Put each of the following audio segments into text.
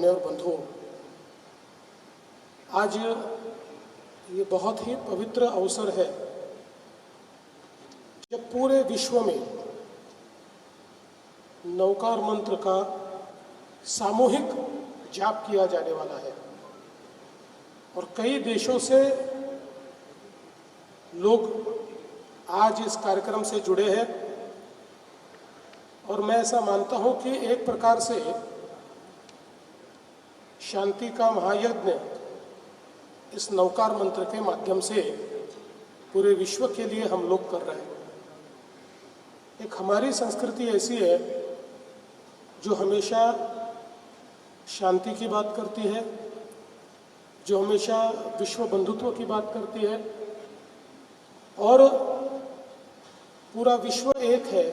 बहनें और बंधुओं, आज ये बहुत ही पवित्र अवसर है जब पूरे विश्व में नवकार मंत्र का सामूहिक जाप किया जाने वाला है और कई देशों से लोग आज इस कार्यक्रम से जुड़े हैं। और मैं ऐसा मानता हूं कि एक प्रकार से शांति का महायज्ञ इस नवकार मंत्र के माध्यम से पूरे विश्व के लिए हम लोग कर रहे हैं। एक हमारी संस्कृति ऐसी है जो हमेशा शांति की बात करती है, जो हमेशा विश्व बंधुत्व की बात करती है और पूरा विश्व एक है।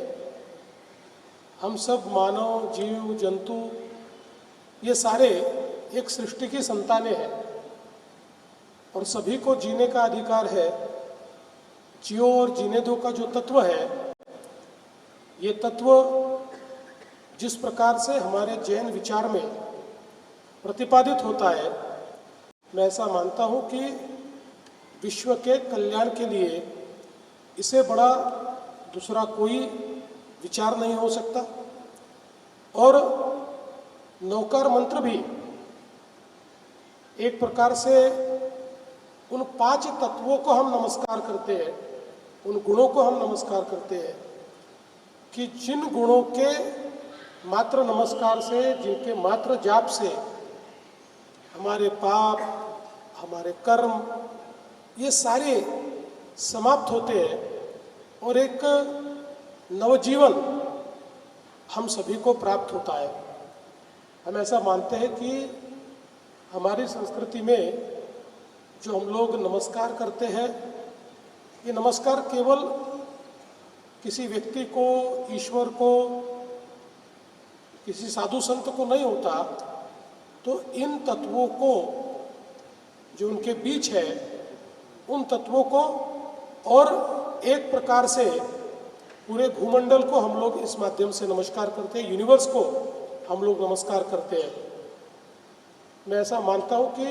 हम सब मानव, जीव, जंतु ये सारे एक सृष्टि की संतानें हैं और सभी को जीने का अधिकार है। जियो और जीने दो का जो तत्व है, ये तत्व जिस प्रकार से हमारे जैन विचार में प्रतिपादित होता है, मैं ऐसा मानता हूँ कि विश्व के कल्याण के लिए इसे बड़ा दूसरा कोई विचार नहीं हो सकता। और नवकार मंत्र भी एक प्रकार से उन 5 तत्वों को हम नमस्कार करते हैं, उन गुणों को हम नमस्कार करते हैं कि जिन गुणों के मात्र नमस्कार से, जिनके मात्र जाप से हमारे पाप, हमारे कर्म ये सारे समाप्त होते हैं और एक नवजीवन हम सभी को प्राप्त होता है। हम ऐसा मानते हैं कि हमारी संस्कृति में जो हम लोग नमस्कार करते हैं, ये नमस्कार केवल किसी व्यक्ति को, ईश्वर को, किसी साधु संत को नहीं होता, तो इन तत्वों को जो उनके बीच है, उन तत्वों को और एक प्रकार से पूरे भूमंडल को हम लोग इस माध्यम से नमस्कार करते हैं, यूनिवर्स को हम लोग नमस्कार करते हैं। मैं ऐसा मानता हूँ कि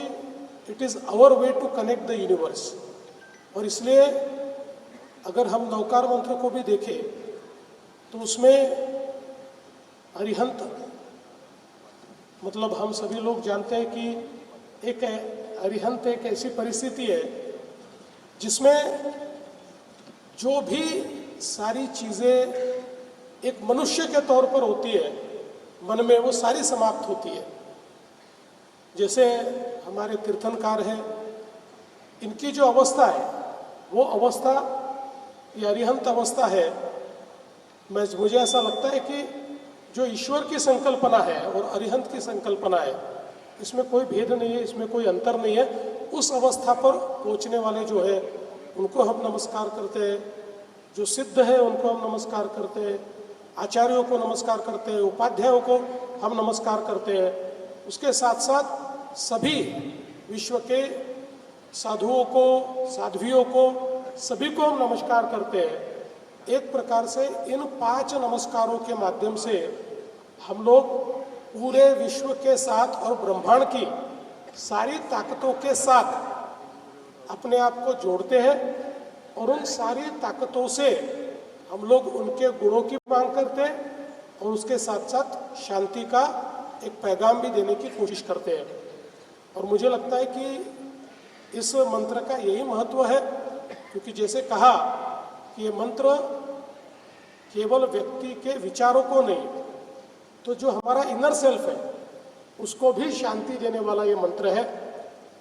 it is our way to connect the universe. और इसलिए अगर हम नवकार मंत्र को भी देखें तो उसमें अरिहंत, मतलब हम सभी लोग जानते हैं कि एक अरिहंत एक ऐसी परिस्थिति है जिसमें जो भी सारी चीज़ें एक मनुष्य के तौर पर होती है मन में, वो सारी समाप्त होती है। जैसे हमारे तीर्थंकार हैं, इनकी जो अवस्था है वो अवस्था, ये अरिहंत अवस्था है। मुझे ऐसा लगता है कि जो ईश्वर की संकल्पना है और अरिहंत की संकल्पना है, इसमें कोई भेद नहीं है, इसमें कोई अंतर नहीं है। उस अवस्था पर पहुंचने वाले जो है उनको हम नमस्कार करते हैं, जो सिद्ध है उनको हम नमस्कार करते हैं, आचार्यों को नमस्कार करते हैं, उपाध्यायों को हम नमस्कार करते हैं। उसके साथ साथ सभी विश्व के साधुओं को, साध्वियों को, सभी को हम नमस्कार करते हैं। एक प्रकार से इन 5 नमस्कारों के माध्यम से हम लोग पूरे विश्व के साथ और ब्रह्मांड की सारी ताकतों के साथ अपने आप को जोड़ते हैं और उन सारी ताकतों से हम लोग उनके गुणों की मांग करते हैं और उसके साथ साथ शांति का एक पैगाम भी देने की कोशिश करते हैं। और मुझे लगता है कि इस मंत्र का यही महत्व है, क्योंकि जैसे कहा कि ये मंत्र केवल व्यक्ति के विचारों को नहीं, तो जो हमारा इनर सेल्फ है उसको भी शांति देने वाला ये मंत्र है।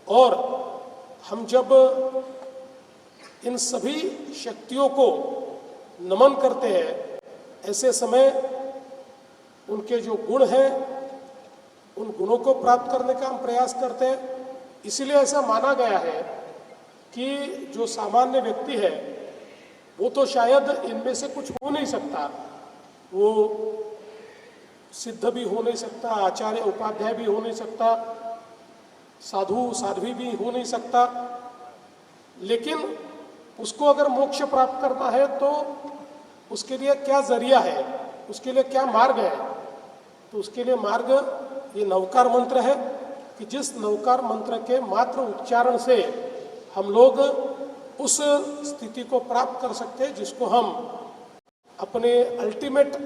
और हम जब इन सभी शक्तियों को नमन करते हैं, ऐसे समय उनके जो गुण हैं उन गुणों को प्राप्त करने का हम प्रयास करते हैं। इसीलिए ऐसा माना गया है कि जो सामान्य व्यक्ति है वो तो शायद इनमें से कुछ हो नहीं सकता, वो सिद्ध भी हो नहीं सकता, आचार्य उपाध्याय भी हो नहीं सकता, साधु साध्वी भी हो नहीं सकता, लेकिन उसको अगर मोक्ष प्राप्त करना है तो उसके लिए क्या जरिया है, उसके लिए क्या मार्ग है, तो उसके लिए मार्ग ये नवकार मंत्र है कि जिस नवकार मंत्र के मात्र उच्चारण से हम लोग उस स्थिति को प्राप्त कर सकते हैं जिसको हम अपने अल्टीमेट,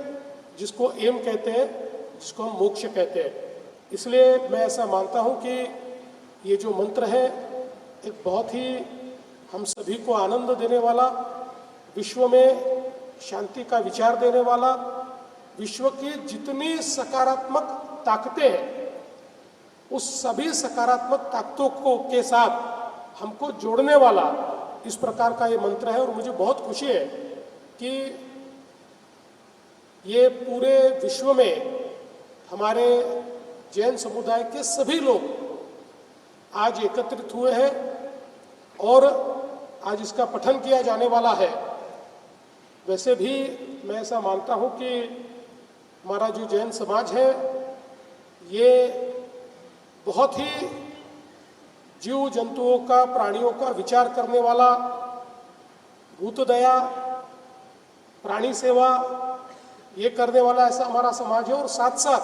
जिसको एम कहते हैं, जिसको हम मोक्ष कहते हैं। इसलिए मैं ऐसा मानता हूँ कि ये जो मंत्र है एक बहुत ही हम सभी को आनंद देने वाला, विश्व में शांति का विचार देने वाला, विश्व की जितनी सकारात्मक ताकतें हैं उस सभी सकारात्मक ताकतों को के साथ हमको जोड़ने वाला इस प्रकार का ये मंत्र है। और मुझे बहुत खुशी है कि ये पूरे विश्व में हमारे जैन समुदाय के सभी लोग आज एकत्रित हुए हैं और आज इसका पठन किया जाने वाला है। वैसे भी मैं ऐसा मानता हूँ कि हमारा जो जैन समाज है ये बहुत ही जीव जंतुओं का, प्राणियों का विचार करने वाला, भूत दया, प्राणी सेवा ये करने वाला ऐसा हमारा समाज है। और साथ साथ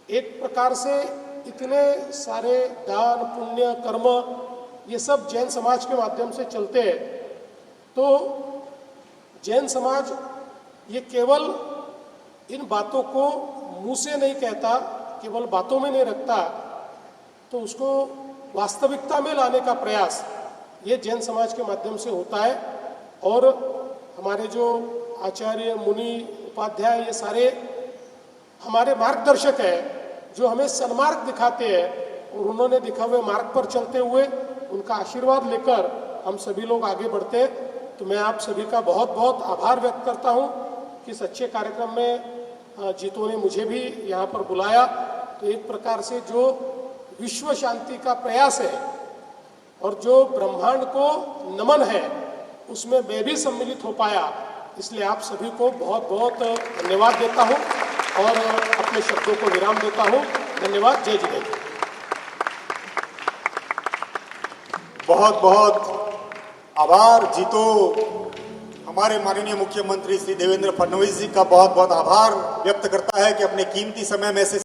एक प्रकार से इतने सारे दान, पुण्य, कर्म ये सब जैन समाज के माध्यम से चलते हैं। तो जैन समाज ये केवल इन बातों को मुंह से नहीं कहता, केवल बातों में नहीं रखता, तो उसको वास्तविकता में लाने का प्रयास ये जैन समाज के माध्यम से होता है। और हमारे जो आचार्य, मुनि, उपाध्याय ये सारे हमारे मार्गदर्शक हैं जो हमें सन्मार्ग दिखाते हैं और उन्होंने दिखा हुए मार्ग पर चलते हुए उनका आशीर्वाद लेकर हम सभी लोग आगे बढ़ते हैं। तो मैं आप सभी का बहुत बहुत आभार व्यक्त करता हूँ कि इस अच्छे कार्यक्रम में जीतों ने मुझे भी यहाँ पर बुलाया। तो एक प्रकार से जो विश्व शांति का प्रयास है और जो ब्रह्मांड को नमन है उसमें मैं भी सम्मिलित हो पाया, इसलिए आप सभी को बहुत बहुत धन्यवाद देता हूँ और अपने शब्दों को विराम देता हूँ। धन्यवाद। जय जिनेन्द्र। बहुत बहुत आभार जीतो। हमारे माननीय मुख्यमंत्री श्री देवेंद्र फडणवीस जी का बहुत बहुत आभार व्यक्त करता है कि अपने कीमती समय में से